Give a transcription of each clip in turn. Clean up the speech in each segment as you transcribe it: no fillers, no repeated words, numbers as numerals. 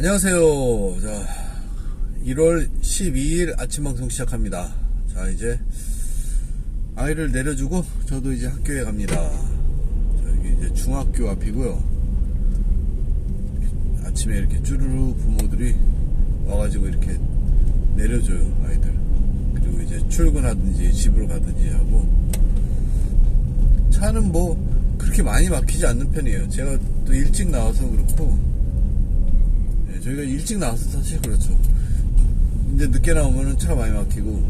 안녕하세요. 자, 1월 12일 아침 방송 시작합니다. 자, 이제 아이를 내려주고 저도 이제 학교에 갑니다. 자, 여기 이제 중학교 앞이고요. 아침에 이렇게 쭈루루 부모들이 와가지고 이렇게 내려줘요, 아이들. 그리고 이제 출근하든지 집으로 가든지 하고, 차는 뭐 그렇게 많이 막히지 않는 편이에요. 제가 또 일찍 나와서 그렇고, 저희가 일찍 나와서 사실 그렇죠. 이제 늦게 나오면은 차가 많이 막히고,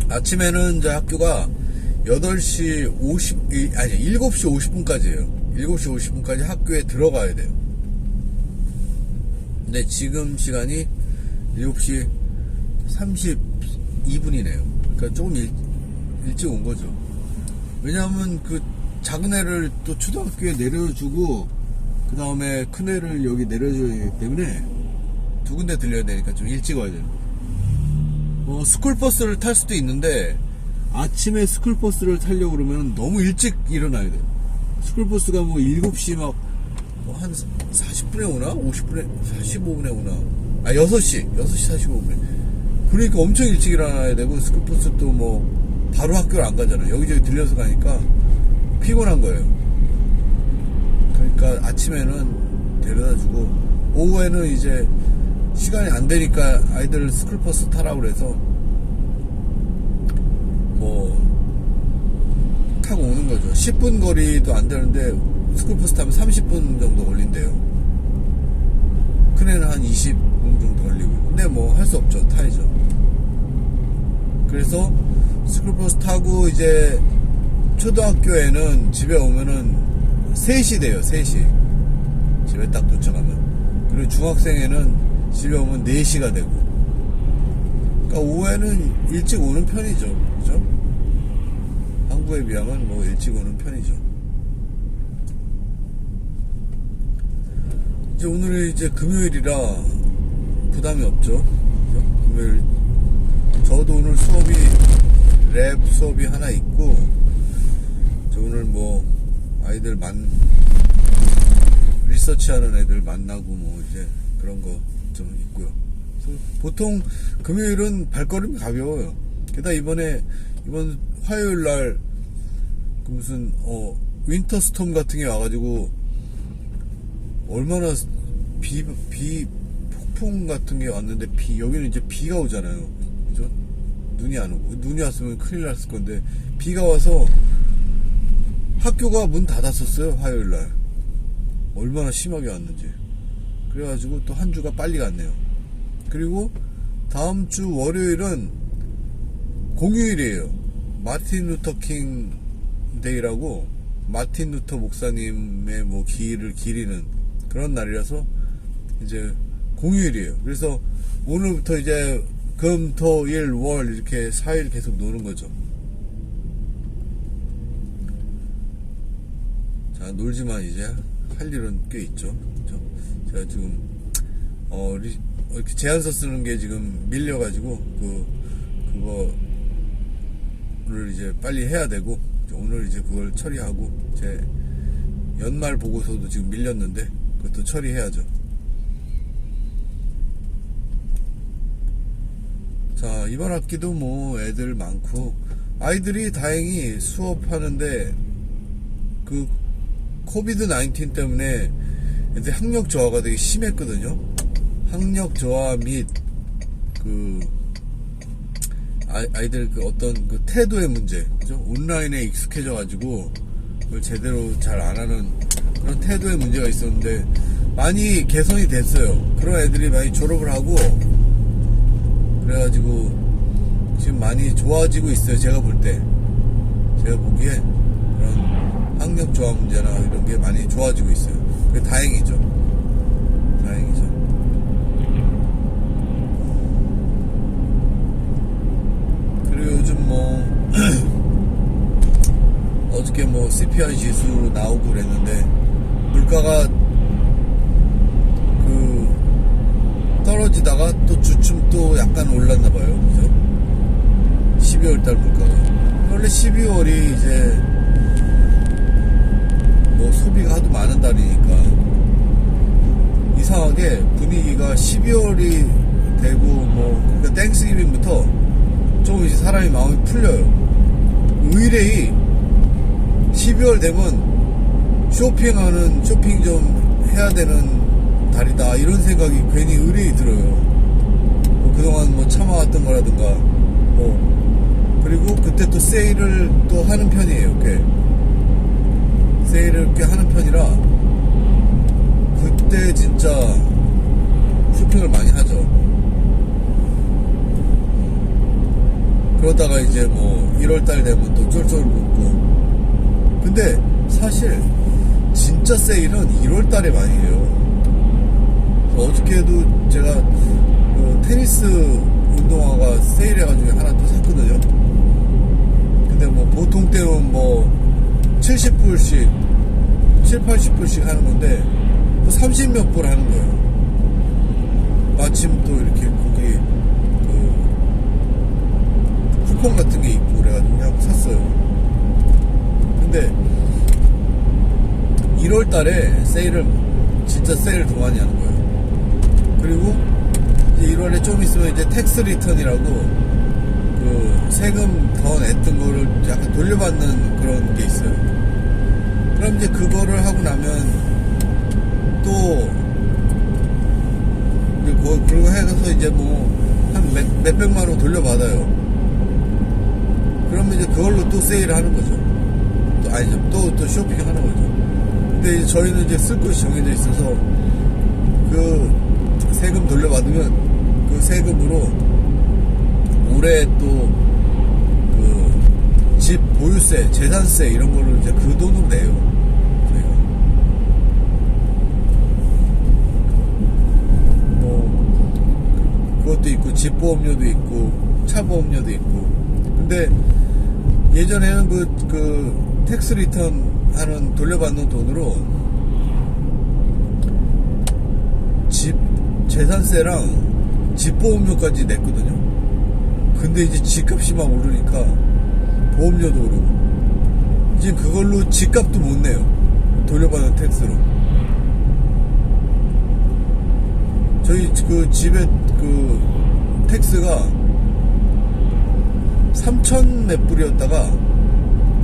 아침에는 이제 학교가 7시 7시 50분까지예요. 7시 50분까지 학교에 들어가야 돼요. 근데 지금 시간이 7시 32분이네요. 그러니까 조금 일찍 온 거죠. 왜냐하면 그 작은 애를 또 초등학교에 내려주고, 그 다음에 큰 애를 여기 내려줘야 되기 때문에 두 군데 들려야 되니까 좀 일찍 와야 돼요. 스쿨버스를 탈 수도 있는데, 아침에 스쿨버스를 타려고 그러면 너무 일찍 일어나야 돼요. 스쿨버스가 뭐 7시 한 40분에 오나? 50분에, 45분에 오나? 6시 45분에. 그러니까 엄청 일찍 일어나야 되고, 스쿨버스 또 뭐 바로 학교를 안 가잖아요. 여기저기 들려서 가니까 피곤한 거예요. 그러니까 아침에는 데려다주고, 오후에는 이제 시간이 안 되니까 아이들 스쿨버스 타라고 그래서 뭐 타고 오는 거죠. 10분 거리도 안 되는데 스쿨버스 타면 30분 정도 걸린대요. 큰애는 한 20분 정도 걸리고. 근데 뭐 할 수 없죠. 타야죠. 그래서 스쿨버스 타고 이제 초등학교에는 집에 오면은 3시 돼요. 3시 집에 딱 도착하면. 그리고 중학생에는 집에 오면 4시가 되고. 그러니까 오후에는 일찍 오는 편이죠. 그죠? 한국에 비하면 뭐 일찍 오는 편이죠. 이제 오늘이 이제 금요일이라 부담이 없죠. 그죠? 금요일. 저도 오늘 수업이, 랩 수업이 하나 있고, 저 오늘 뭐 아이들 리서치하는 애들 만나고 뭐 이제 그런 거 좀 있고요. 보통 금요일은 발걸음이 가벼워요. 게다가 이번 화요일 날 그 무슨 윈터스톰 같은 게 와가지고 얼마나 폭풍 같은 게 왔는데, 여기는 이제 비가 오잖아요. 그죠? 눈이 안 오고, 눈이 왔으면 큰일 났을 건데 비가 와서 학교가 문 닫았었어요. 화요일 날. 얼마나 심하게 왔는지. 그래가지고 또 한 주가 빨리 갔네요. 그리고 다음 주 월요일은 공휴일이에요. 마틴 루터 킹 데이라고, 마틴 루터 목사님의 뭐 기일을 기리는 그런 날이라서 이제 공휴일이에요. 그래서 오늘부터 이제 금, 토, 일, 월 이렇게 4일 계속 노는 거죠. 자, 놀지만 이제 할 일은 꽤 있죠. 그렇죠? 제가 지금 이렇게 제안서 쓰는 게 지금 밀려가지고 그거를 이제 빨리 해야 되고, 오늘 이제 그걸 처리하고, 제 연말 보고서도 지금 밀렸는데 그것도 처리해야죠. 자, 이번 학기도 뭐 애들 많고, 아이들이 다행히 수업하는데 그 코비드 19 때문에 애들 학력 저하가 되게 심했거든요. 학력 저하 및 아이들 어떤 태도의 문제, 그죠? 온라인에 익숙해져 가지고 그걸 제대로 잘 안 하는 그런 태도의 문제가 있었는데 많이 개선이 됐어요. 그런 애들이 많이 졸업을 하고 그래가지고 지금 많이 좋아지고 있어요. 제가 보기에 그런 학력 저하 문제나 이런 게 많이 좋아지고 있어요. 그게 다행이죠. 그리고 요즘 뭐 어저께 뭐 CPI 지수 나오고 그랬는데 물가가 떨어지다가 또 주춤 또 약간 올랐나봐요. 그죠? 12월달 물가가. 원래 12월이 이제 뭐 소비가 하도 많은 달이니까 이 상황 이상하게 분위기가 12월이 되고 뭐 그러니까 땡스기빙부터 좀 이제 사람이 마음이 풀려요. 의뢰이 12월 되면 쇼핑 좀 해야 되는 달이다 이런 생각이 괜히 의뢰이 들어요. 뭐 그동안 뭐 참아왔던 거라든가 뭐 그리고 그때 또 세일을 또 하는 편이에요. 꽤 세일을 꽤 하는 편이라 그때 진짜 쇼핑을 많이 하죠. 그러다가 이제 뭐 1월달 되면 또 쫄쫄 굶고. 근데 사실 진짜 세일은 1월달에 많이 해요. 어저께도 제가 그 테니스 운동화가 세일해가지고 하나 또 샀거든요. 근데 뭐 보통 때는 뭐 70불씩 70-80불씩 하는 건데 또 30몇 불 하는 거예요. 마침 또 이렇게 거기 그 쿠폰 같은 게 있고 그래가지고 그냥 샀어요. 근데 1월달에 진짜 세일을 더 많이 하는 거예요. 그리고 이제 1월에 좀 있으면 이제 텍스 리턴이라고 그 세금 더 냈던 거를 약간 돌려받는 그런 게 있어요. 그럼 이제 그거를 하고 나면 또 그리고 해서 이제 뭐 한 몇백만 원 돌려받아요. 그러면 이제 그걸로 또 세일을 하는 거죠. 또 쇼핑 하는 거죠. 근데 이제 저희는 이제 쓸 곳이 정해져 있어서 그 세금 돌려받으면 그 세금으로 올해 또 그 집 보유세, 재산세 이런 거를 이제 그 돈으로 내요. 저희가. 뭐 그것도 있고 집보험료도 있고 차보험료도 있고. 근데 예전에는 그 텍스 리턴 하는 돌려받는 돈으로 집 재산세랑 집보험료까지 냈거든요. 근데 이제 집값이 막 오르니까 보험료도 오르고 이제 그걸로 집값도 못 내요. 돌려받는 텍스로. 저희 그 집에 그 텍스가 3천 몇 불이었다가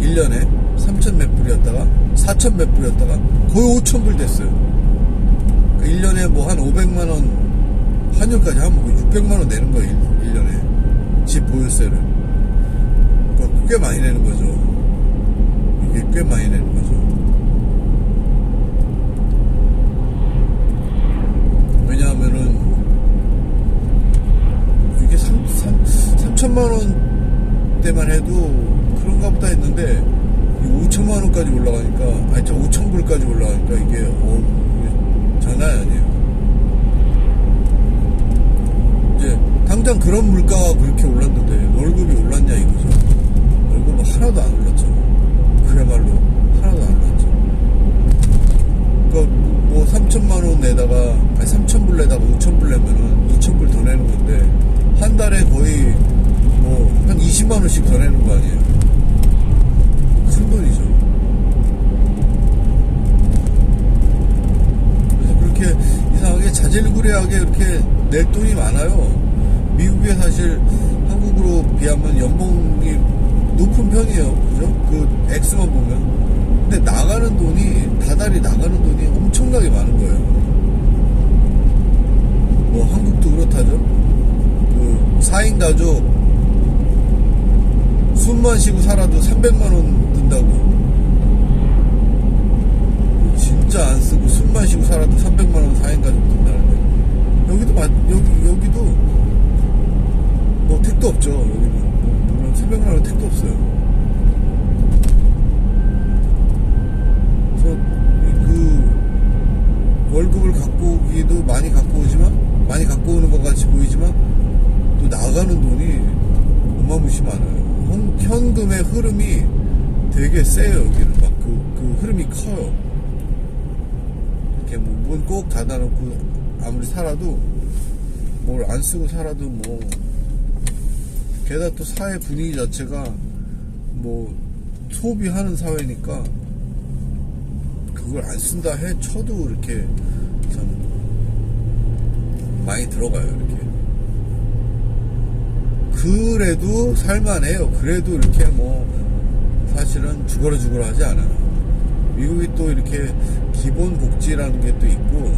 1년에 3천 몇 불이었다가 4천 몇 불이었다가 거의 5천 불 됐어요. 1년에 뭐 한 500만원 환율까지 하면 600만원 내는 거예요. 1년에 집 보유세를. 꽤 많이 내는 거죠. 이게 꽤 많이 내는 거죠. 왜냐하면은 이게 3천만원 때만 해도 그런가 보다 했는데 5천만원까지 올라가니까 5천불까지 올라가니까 이게 장난이 아니에요. 이제 당장 그런 물가가 그렇게 올랐는데 월급이 올랐냐 이거죠. 월급은 하나도 안 올랐죠. 그야말로 하나도 안 올랐죠. 그러니까 뭐 3천만원 내다가 3천불 내다가 5천불 내면은 2천불 더 내는 건데 한 달에 거의 뭐 한 20만원씩 더 내는 거 아니에요. 큰 돈이죠. 그래서 그렇게 이상하게 자질구레하게 이렇게 낼 돈이 많아요. 미국에 사실 한국으로 비하면 연봉이 높은 편이에요. 그죠? 그 액수만 보면. 근데 나가는 돈이, 다달이 나가는 돈이 엄청나게 많은 거예요. 뭐 한국도 그렇다죠. 그 4인 가족 숨만 쉬고 살아도 300만원 든다고. 진짜 안 쓰고 숨만 쉬고 살아도 300만원 4인 가족 든다는데. 여기도 뭐 택도 없죠. 여기는 물론 300만원 택도 없어요. 그래서 그 월급을 갖고 오기도 많이 갖고 오지만, 많이 갖고 오는 것 같이 보이지만 또 나가는 돈이 어마무시 많아요. 현금의 흐름이 되게 세요. 여기는 막 그 흐름이 커요. 이렇게 뭐 문 꼭 닫아놓고 아무리 살아도 뭘 안 쓰고 살아도 뭐 게다가 또 사회 분위기 자체가 뭐 소비하는 사회니까 그걸 안 쓴다 해 쳐도 이렇게 참 많이 들어가요. 이렇게. 그래도 살만해요. 그래도 이렇게 뭐 사실은 죽어라 하지 않아요. 미국이 또 이렇게 기본 복지라는 게 또 있고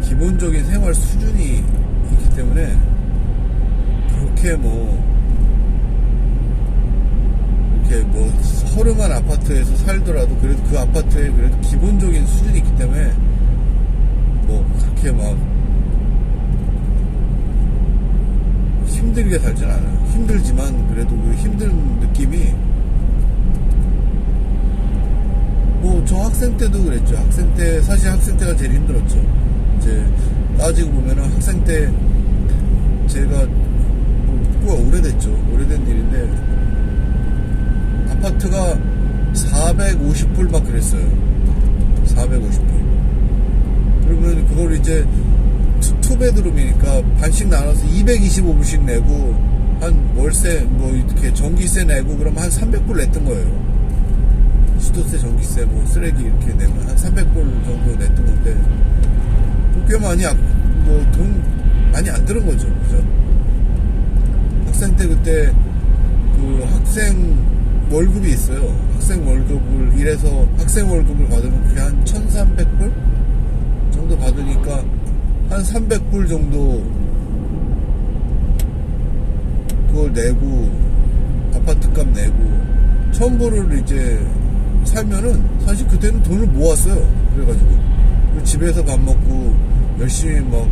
기본적인 생활 수준이 있기 때문에 그렇게 뭐 이렇게 뭐 허름한 아파트에서 살더라도 그래도 그 아파트에 그래도 기본적인 수준이 있기 때문에 뭐 그렇게 막 힘들게 살진 않아요. 힘들지만 그래도 그 힘든 느낌이 뭐 저 학생 때도 그랬죠. 사실 학생 때가 제일 힘들었죠. 이제 따지고 보면은 학생 때 제가 뭐 오래됐죠. 오래된 일인데 아파트가 450불 막 그랬어요. 450불. 그러면 그걸 이제 투베드룸이니까 반씩 나눠서 225불씩 내고 한 월세 뭐 이렇게 전기세 내고 그러면 한 300불 냈던 거예요. 수도세, 전기세, 뭐 쓰레기 이렇게 내면 한 300불 정도 냈던 건데 꽤 많이 뭐 돈 많이 안 들은 거죠. 그죠? 학생 때 그때 그 학생 월급이 있어요. 학생 월급을 일해서 학생 월급을 받으면 그게 한 1,300불 정도 받으니까 한 300불 정도 그걸 내고 아파트값 내고 1,000불을 이제 살면은 사실 그때는 돈을 모았어요. 그래가지고 집에서 밥 먹고 열심히 막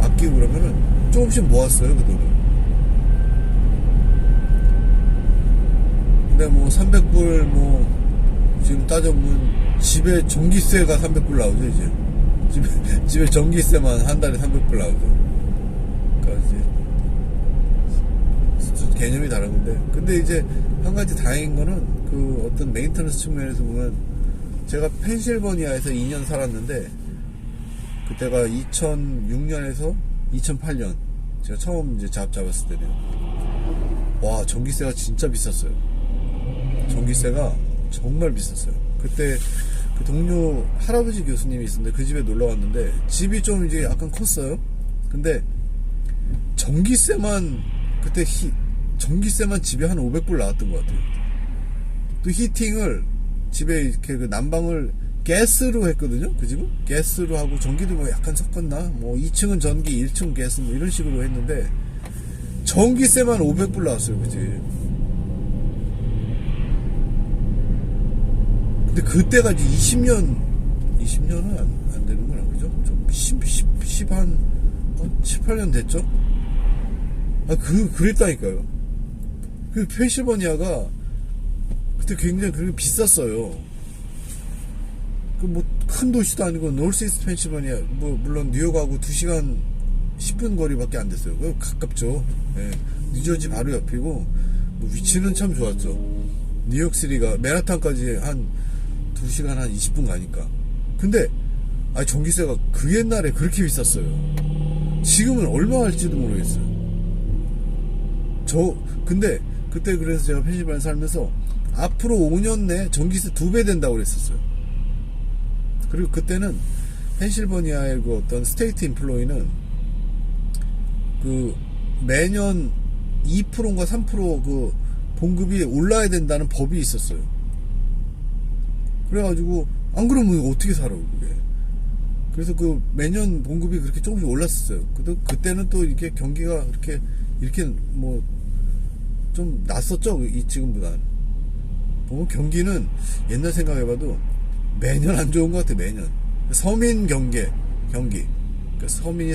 아끼고 그러면은 조금씩 모았어요. 그 돈을. 근데 뭐 300불 뭐 지금 따져보면 집에 전기세가 300불 나오죠. 이제 집에 전기세만 한 달에 300불 나오죠. 그러니까 이제 개념이 다른 건데 근데 이제 한 가지 다행인 거는 그 어떤 메인터넌스 측면에서 보면 제가 펜실버니아에서 2년 살았는데 그때가 2006년에서 2008년 제가 처음 이제 잡았을 때네요. 와, 전기세가 진짜 비쌌어요. 전기세가 정말 비쌌어요. 그때 그 동료 할아버지 교수님이 있었는데 그 집에 놀러 갔는데 집이 좀 이제 약간 컸어요. 근데 전기세만 그때 전기세만 집에 한 500불 나왔던 것 같아요. 또 히팅을 집에 이렇게 그 난방을 가스로 했거든요. 그 집은 가스로 하고 전기도 뭐 약간 섞었나 뭐 2층은 전기 1층 가스 뭐 이런 식으로 했는데 전기세만 500불 나왔어요. 그지? 근데 그때가 이제 20년은 안 되는구나. 그죠? 좀 7, 8년 됐죠? 그랬다니까요. 그 펜실버니아가 그때 굉장히 그렇게 비쌌어요. 그 뭐 큰 도시도 아니고 노스이스트 펜실버니아 뭐 물론 뉴욕하고 2시간 10분 거리밖에 안 됐어요. 가깝죠. 예. 뉴저지 바로 옆이고 뭐 위치는 참 좋았죠. 뉴욕시티가 맨하탄까지 한 2시간 한 20분 가니까. 근데 전기세가 그 옛날에 그렇게 비쌌어요. 지금은 얼마 할지도 모르겠어요. 근데 그때 그래서 제가 펜실버니아 살면서 앞으로 5년 내에 전기세 2배 된다고 그랬었어요. 그리고 그때는 펜실버니아의 그 어떤 스테이트 인플로이는 그 매년 2%인가 3% 그 봉급이 올라야 된다는 법이 있었어요. 그래가지고 안 그러면 어떻게 살아 그게. 그래서 그 매년 봉급이 그렇게 조금씩 올랐었어요. 그때는 또 이렇게 경기가 이렇게 뭐 좀 낫었죠. 지금보다는. 보면 경기는 옛날 생각해봐도 매년 안 좋은 것 같아. 매년. 서민 경기. 그러니까 서민이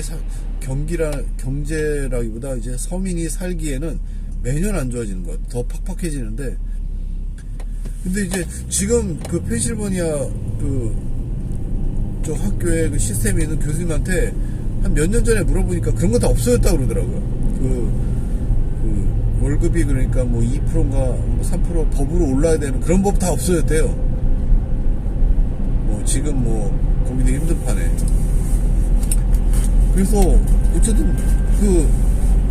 경제라기보다 이제 서민이 살기에는 매년 안 좋아지는 것 같아. 더 팍팍해지는데. 근데 이제 지금 그 펜실버니아 저 학교에 그 시스템에 있는 교수님한테 한 몇 년 전에 물어보니까 그런 거 다 없어졌다고 그러더라고요. 월급이 그러니까 뭐 2%인가 뭐 3% 법으로 올라야 되는 그런 법 다 없어졌대요. 뭐 지금 뭐 거기도 힘든 판에. 그래서 어쨌든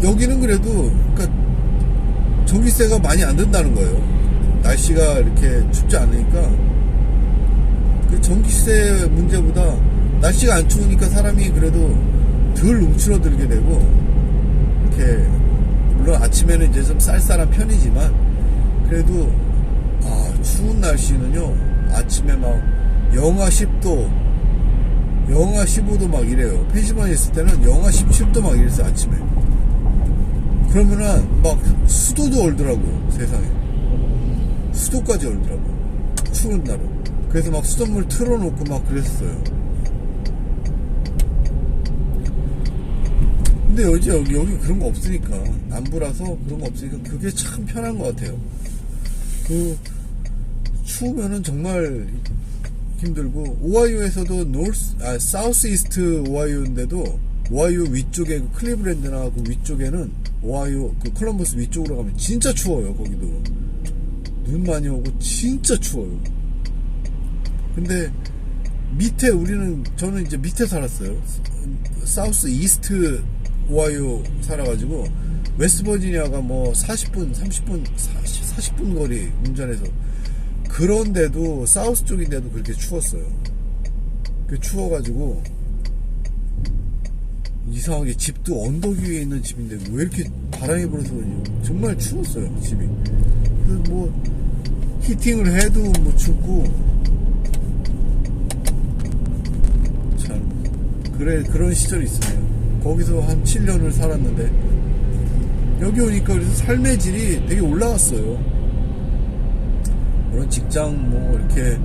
여기는 그래도 그러니까 전기세가 많이 안 든다는 거예요. 날씨가 이렇게 춥지 않으니까 그 전기세 문제보다 날씨가 안 추우니까 사람이 그래도 덜 움츠러들게 되고, 이렇게 물론 아침에는 이제 좀 쌀쌀한 편이지만 그래도 추운 날씨는요, 아침에 막 영하 10도 영하 15도 막 이래요. 펜실바니아 있을 때는 영하 17도 막 이랬어요, 아침에. 그러면은 막 수도도 얼더라고요, 세상에. 수도까지 얼더라고요, 추운 날은. 그래서 막 수돗물 틀어놓고 막 그랬어요. 근데 여기 그런 거 없으니까, 남부라서 그런 거 없으니까 그게 참 편한 것 같아요. 추우면은 정말 힘들고, 오하이오에서도 사우스 이스트 오하이오인데도, 오하이오 위쪽에 클리브랜드나 그 위쪽에는, 오하이오 그 콜럼버스 위쪽으로 가면 진짜 추워요. 거기도 눈 많이 오고 진짜 추워요. 근데 밑에 저는 이제 밑에 살았어요. 사우스 이스트 오하이오 살아가지고, 웨스트버지니아가 뭐 40분 40분 거리 운전해서, 그런데도 사우스 쪽인데도 그렇게 추웠어요. 그 추워가지고 이상하게, 집도 언덕 위에 있는 집인데 왜 이렇게 바람이 불어서 정말 추웠어요, 집이. 그래서 뭐 히팅을 해도 뭐 춥고, 참 그런 시절이 있어요. 거기서 한 7년을 살았는데 여기 오니까 그래서 삶의 질이 되게 올라갔어요. 물론 직장 뭐 이렇게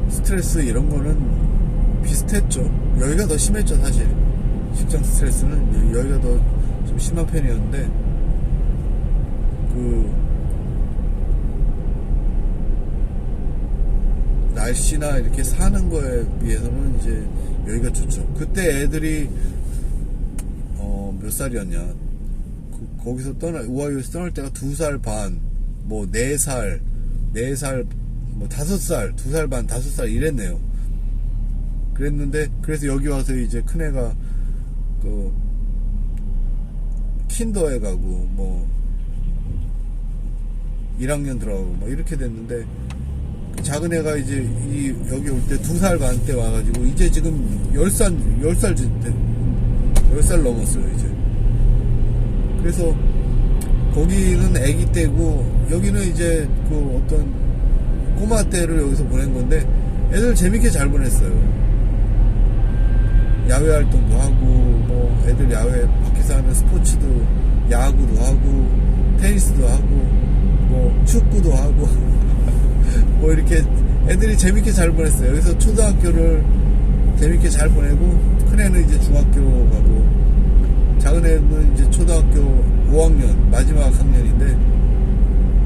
스트레스 이런 거는 비슷했죠. 여기가 더 심했죠, 사실. 직장 스트레스는 여기가 더 좀 심한 편이었는데, 날씨나 이렇게 사는 거에 비해서는 이제 여기가 좋죠. 그때 애들이 몇 살이었냐, 거기서 오하이오에서 떠날 때가 2살 반, 뭐 4살, 뭐 5살, 2살 반, 5살 이랬네요. 그랬는데, 그래서 여기 와서 이제 큰애가 킨더에 가고 뭐 1학년 들어가고 뭐 이렇게 됐는데, 작은 애가 이제 여기 올 때 2살 반 때 와가지고 이제 지금 10살 넘었어요, 이제. 그래서 거기는 애기 때고, 여기는 이제 어떤 꼬마 때를 여기서 보낸 건데, 애들 재밌게 잘 보냈어요. 야외 활동도 하고, 뭐 애들 야외 밖에서 하는 스포츠도, 야구도 하고, 테니스도 하고, 뭐 축구도 하고 뭐 이렇게 애들이 재밌게 잘 보냈어요. 여기서 초등학교를 재밌게 잘 보내고, 큰애는 이제 중학교 가고, 작은 애는 이제 초등학교 5학년 마지막 학년인데,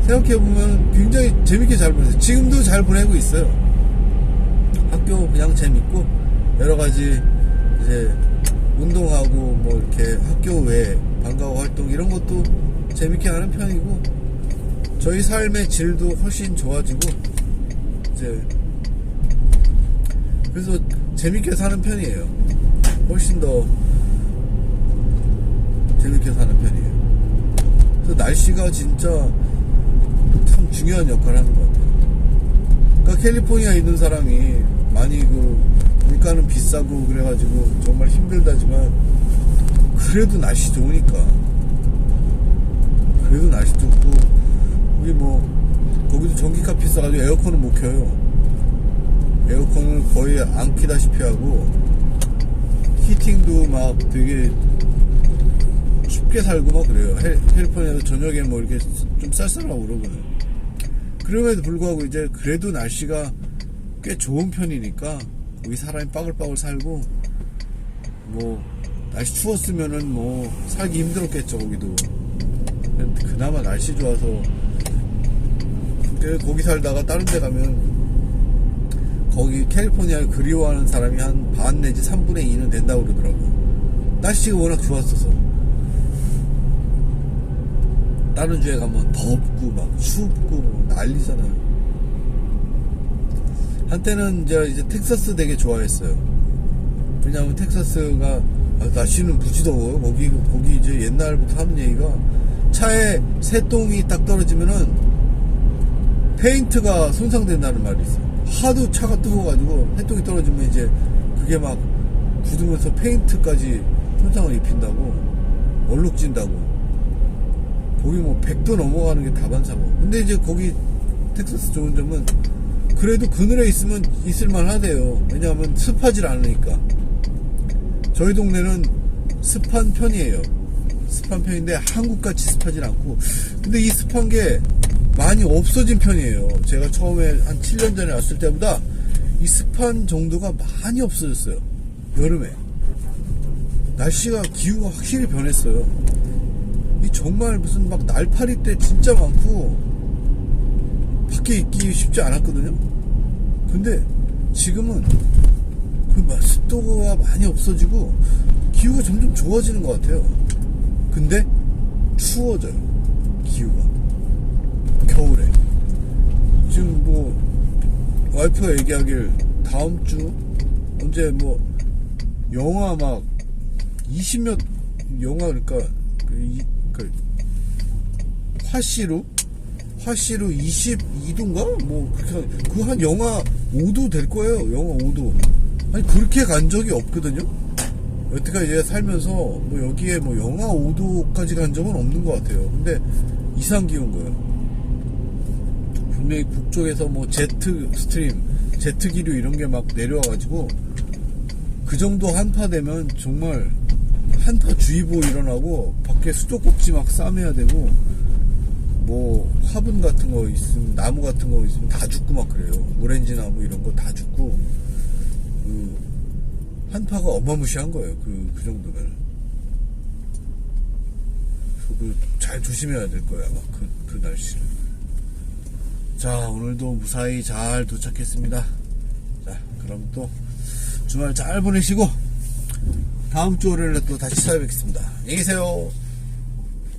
생각해보면 굉장히 재밌게 잘 보냈어요. 지금도 잘 보내고 있어요. 학교 그냥 재밌고, 여러가지 이제 운동하고 뭐 이렇게 학교 외에 방과후 활동 이런 것도 재밌게 하는 편이고, 저희 삶의 질도 훨씬 좋아지고, 이제 그래서 재밌게 사는 편이에요. 훨씬 더 재밌게 사는 편이에요. 그래서 날씨가 진짜 참 중요한 역할을 하는 것 같아요. 그러니까 캘리포니아에 있는 사람이 많이 물가는 비싸고 그래가지고 정말 힘들다지만, 그래도 날씨 좋으니까, 그래도 날씨 좋고, 우리 뭐 거기도 전기값 비싸가지고 에어컨은 못 켜요. 에어컨을 거의 안 키다시피 하고, 히팅도 막 되게 춥게 살고 막 그래요. 캘리포니아도 저녁에 뭐 이렇게 좀 쌀쌀하고 그러거든요. 그럼에도 불구하고 이제 그래도 날씨가 꽤 좋은 편이니까 우리 사람이 빠글빠글 살고, 뭐 날씨 추웠으면은 뭐 살기 힘들었겠죠, 거기도. 그나마 날씨 좋아서. 근데 거기 살다가 다른 데 가면, 거기 캘리포니아를 그리워하는 사람이 한 반 내지 3분의 2는 된다고 그러더라고요. 날씨가 워낙 좋았어서. 다른 주에 가면 덥고 막 춥고 난리잖아요. 한때는 이제 텍사스 되게 좋아했어요. 왜냐하면 텍사스가 날씨는 무지 더워요. 거기 이제 옛날부터 하는 얘기가, 차에 새똥이 딱 떨어지면은 페인트가 손상된다는 말이 있어요. 하도 차가 뜨거워가지고 새똥이 떨어지면 이제 그게 막 굳으면서 페인트까지 손상을 입힌다고, 얼룩진다고. 거기 뭐 100도 넘어가는 게 다반사고. 근데 이제 거기 텍사스 좋은 점은 그래도 그늘에 있으면 있을만 하대요. 왜냐하면 습하질 않으니까. 저희 동네는 습한 편이에요. 습한 편인데 한국같이 습하진 않고, 근데 이 습한 게 많이 없어진 편이에요. 제가 처음에 한 7년 전에 왔을 때보다 이 습한 정도가 많이 없어졌어요. 여름에 날씨가, 기후가 확실히 변했어요. 이 정말 무슨 막 날파리 때 진짜 많고 밖에 있기 쉽지 않았거든요. 근데 지금은 그 습도가 많이 없어지고 기후가 점점 좋아지는 것 같아요. 근데 추워져요, 기후가. 겨울에 지금 뭐 와이프가 얘기하길 다음 주 언제 뭐 영하 막 20몇, 영하 그러니까 그 화씨로 22도인가 뭐 그렇게, 그 한 영하 5도 될 거예요. 영하 5도. 아니 그렇게 간 적이 없거든요. 여태까지 제가 살면서 뭐 여기에 뭐 영하 5도까지 간 적은 없는 것 같아요. 근데 이상 기온 거예요. 분명히 북쪽에서 뭐 제트 스트림, 제트 기류 이런 게 막 내려와가지고 그 정도 한파 되면 정말 한파 주의보 일어나고 밖에 수도꼭지 막 싸매야 되고, 뭐 화분 같은 거 있으면, 나무 같은 거 있으면 다 죽고 막 그래요. 오렌지 나무 이런 거 다 죽고. 한파가 어마무시한 거예요. 그 정도면. 잘 조심해야 될 거예요, 아마 그 날씨를. 자, 오늘도 무사히 잘 도착했습니다. 자, 그럼 또 주말 잘 보내시고 다음 주 월요일에 또 다시 찾아뵙겠습니다. 안녕히 계세요.